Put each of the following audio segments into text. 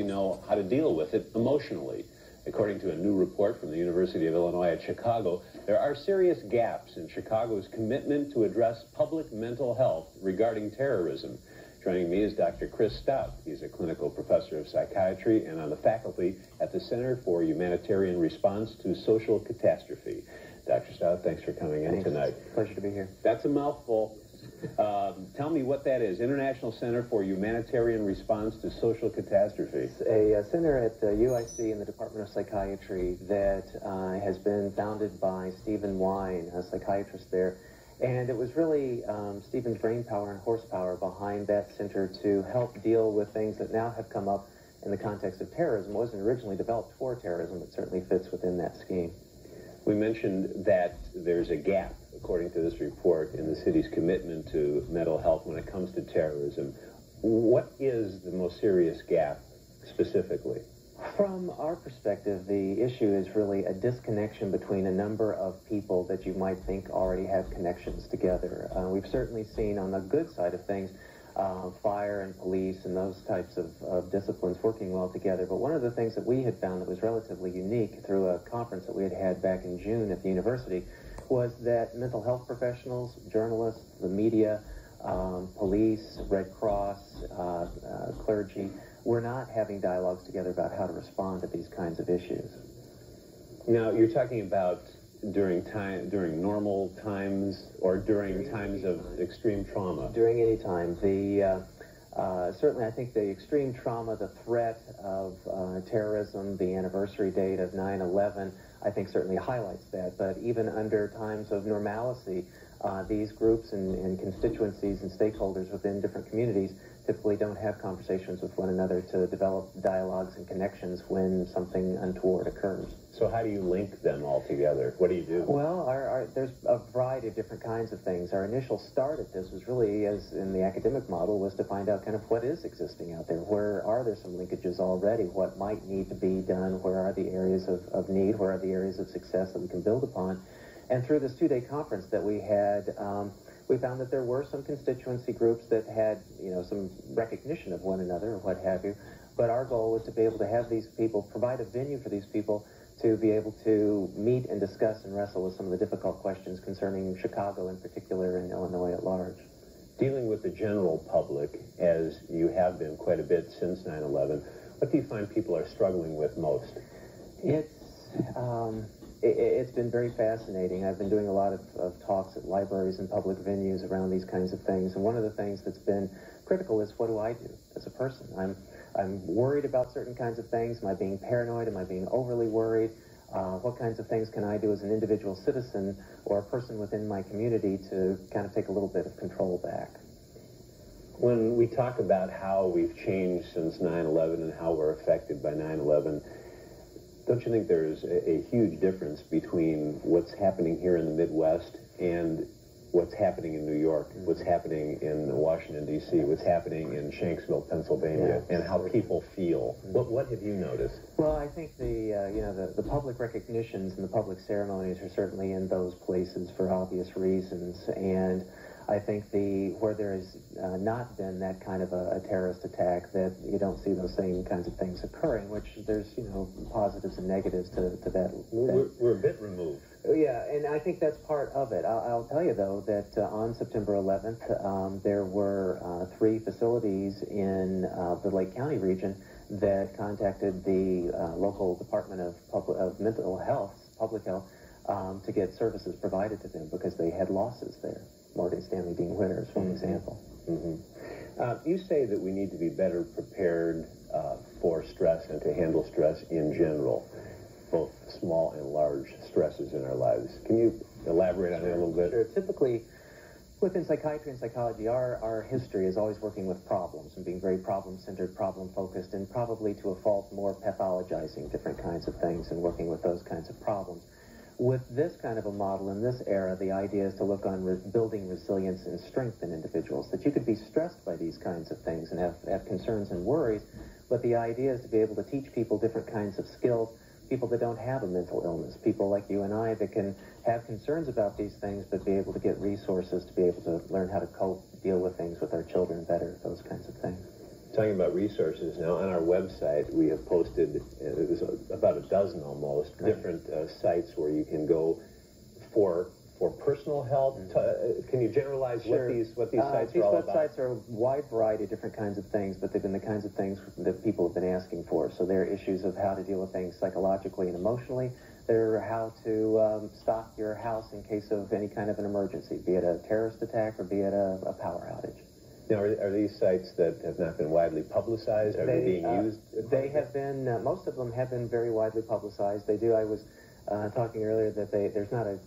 know how to deal with it emotionally. According to a new report from the University of Illinois at Chicago, there are serious gaps in Chicago's commitment to address public mental health regarding terrorism. Joining me is Dr. Chris Stout. He's a clinical professor of psychiatry and on the faculty at the Center for Humanitarian Response to Social Catastrophe. Dr. Stout, thanks for coming in tonight. Pleasure to be here. That's a mouthful. Tell me what that is. International Center for Humanitarian Response to Social Catastrophe. It's a center at UIC in the Department of Psychiatry that has been founded by Stephen Wine, a psychiatrist there. And it was really Stephen's brainpower and horsepower behind that center to help deal with things that now have come up in the context of terrorism. It wasn't originally developed for terrorism, but certainly fits within that scheme. We mentioned that there's a gap, according to this report, in the city's commitment to mental health when it comes to terrorism. What is the most serious gap specifically? From our perspective, the issue is really a disconnection between a number of people that you might think already have connections together. We've certainly seen on the good side of things fire and police and those types of disciplines working well together. But one of the things that we had found that was relatively unique through a conference that we had back in June at the university was that mental health professionals, journalists, the media, police, Red Cross, clergy, were not having dialogues together about how to respond to these kinds of issues. Now, you're talking about during normal times or during times of extreme trauma? During any time. Certainly I think the extreme trauma, the threat of terrorism, the anniversary date of 9/11, I think certainly highlights that. But even under times of normalcy, these groups and constituencies and stakeholders within different communities typically don't have conversations with one another to develop dialogues and connections when something untoward occurs. So how do you link them all together? What do you do? Well, there's a variety of different kinds of things. Our initial start at this was really, as in the academic model, was to find out kind of what is existing out there. Where are there some linkages already? What might need to be done? Where are the areas of need? Where are the areas of success that we can build upon? And through this two-day conference that we had, we found that there were some constituency groups that had, some recognition of one another or what have you. But our goal was to be able to have these people, provide a venue for these people to be able to meet and discuss and wrestle with some of the difficult questions concerning Chicago in particular and Illinois at large. Dealing with the general public, as you have been quite a bit since 9/11, what do you find people are struggling with most? It's been very fascinating. I've been doing a lot of talks at libraries and public venues around these kinds of things, and one of the things that's been critical is what do I do as a person? I'm worried about certain kinds of things. Am I being paranoid? Am I being overly worried? What kinds of things can I do as an individual citizen or a person within my community to kind of take a little bit of control back? When we talk about how we've changed since 9/11 and how we're affected by 9/11, don't you think there's a huge difference between what's happening here in the Midwest and what's happening in New York, what's happening in Washington, D.C., what's happening in Shanksville, Pennsylvania, and how people feel? What have you noticed? Well, I think the public recognitions and the public ceremonies are certainly in those places for obvious reasons. And I think where there has not been that kind of a terrorist attack, that you don't see those same kinds of things occurring, which there's, positives and negatives to that. We're a bit removed. Yeah, and I think that's part of it. I'll tell you, though, that on September 11th, there were 3 facilities in the Lake County region that contacted the local Department of Mental Health, Public Health, to get services provided to them because they had losses there. Morgan Stanley Dean Witter is one example. You say that we need to be better prepared for stress and to handle stress in general, both small and large stresses in our lives. Can you elaborate on that a little bit? Sure. Typically, within psychiatry and psychology, our history is always working with problems and being very problem-centered, problem-focused, and probably to a fault more pathologizing different kinds of things and working with those kinds of problems. With this kind of a model in this era, the idea is to look on building resilience and strength in individuals, that you could be stressed by these kinds of things and have concerns and worries, but the idea is to be able to teach people different kinds of skills, people that don't have a mental illness, people like you and I that can have concerns about these things, but be able to get resources to be able to learn how to cope, deal with things with our children better, those kinds of things. Talking about resources now, on our website we have posted, it was about a dozen almost, different sites where you can go for personal help. Can you generalize what these sites are all about? These websites are a wide variety of different kinds of things, but they've been the kinds of things that people have been asking for. So there are issues of how to deal with things psychologically and emotionally. There are how to stock your house in case of any kind of an emergency, be it a terrorist attack or be it a power outage. Now, are these sites that have not been widely publicized? Are they being used? They have been, most of them have been very widely publicized. They do, I was talking earlier that there's not a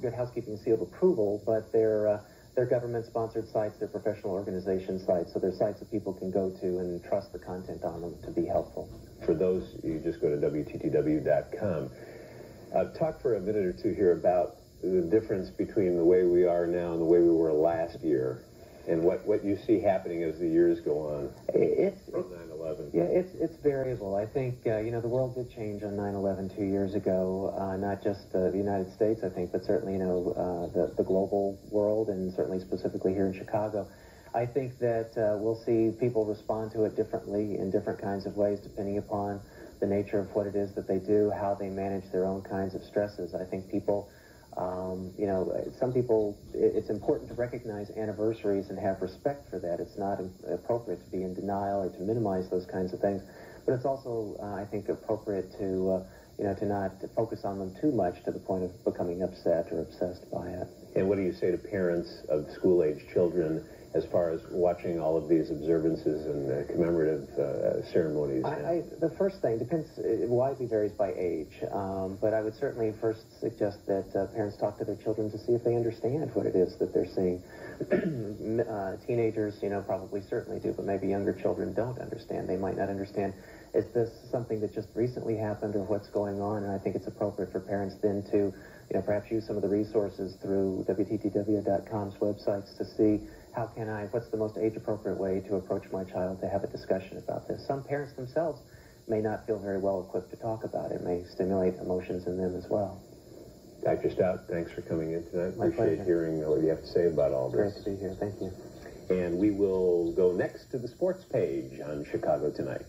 good housekeeping seal of approval, but they're government-sponsored sites, they're professional organization sites, so they're sites that people can go to and trust the content on them to be helpful. For those, you just go to WTTW.com. Talk for a minute or two here about the difference between the way we are now and the way we were last year, and what you see happening as the years go on from 9/11. Yeah, it's variable. I think, the world did change on 9/11 2 years ago, not just the United States, I think, but certainly, the global world, and certainly specifically here in Chicago. I think that we'll see people respond to it differently in different kinds of ways, depending upon the nature of what it is that they do, how they manage their own kinds of stresses. I think people... some people, it's important to recognize anniversaries and have respect for that. It's not appropriate to be in denial or to minimize those kinds of things. But it's also, I think, appropriate to, to not focus on them too much to the point of becoming upset or obsessed by it. And what do you say to parents of school-age children as far as watching all of these observances and commemorative ceremonies? The first thing depends, it widely varies by age, but I would certainly first suggest that parents talk to their children to see if they understand what it is that they're seeing. Teenagers, probably certainly do, but maybe younger children don't understand. They might not understand, is this something that just recently happened or what's going on? And I think it's appropriate for parents then to, perhaps use some of the resources through WTTW.com's websites to see what's the most age-appropriate way to approach my child to have a discussion about this. Some parents themselves may not feel very well equipped to talk about it. It may stimulate emotions in them as well. Dr. Stout, thanks for coming in tonight. My Appreciate pleasure. hearing what you have to say about all this. Great to be here. Thank you. And we will go next to the sports page on Chicago Tonight.